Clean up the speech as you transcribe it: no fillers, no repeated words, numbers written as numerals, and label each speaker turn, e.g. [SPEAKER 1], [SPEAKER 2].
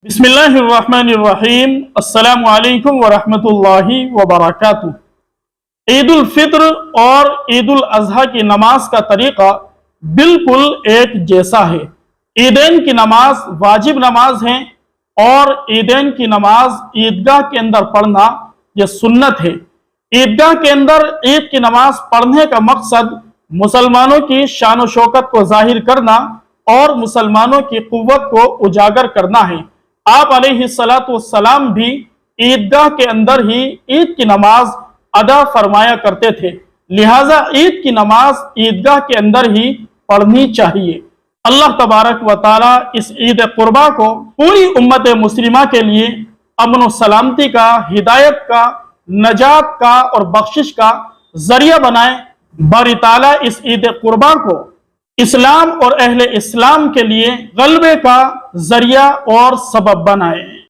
[SPEAKER 1] बिस्मिल्लाहिर्रहमानिर्रहीम। अस्सलामु अलैकुम वरहमतुल्लाहि वबरकातुह। ईद उल फित्र और ईद उल अजहा की नमाज का तरीका बिल्कुल एक जैसा है। ईदैन की नमाज वाजिब नमाज है और ईदैन की नमाज ईदगाह के अंदर पढ़ना यह सुन्नत है। ईदगाह के अंदर ईद की नमाज पढ़ने का मकसद मुसलमानों की शान व शौकत को जाहिर करना और मुसलमानों की कुव्वत को उजागर करना है। आप अलैहिस्सलातु वस्सलाम भी ईदगाह के अंदर ही ईद की नमाज अदा फरमाया करते थे, लिहाजा ईद की नमाज ईदगाह के अंदर ही पढ़नी चाहिए। अल्लाह तबारक व ताला इस ईद कुर्बा को पूरी उम्मत मुस्लिमा के लिए अमन व सलामती का, हिदायत का, नजात का और बख्शिश का जरिया बनाए। बारी ताला इस ईद कुर्बा को इस्लाम और अहले इस्लाम के लिए गलबे का जरिया और सबब बनाए।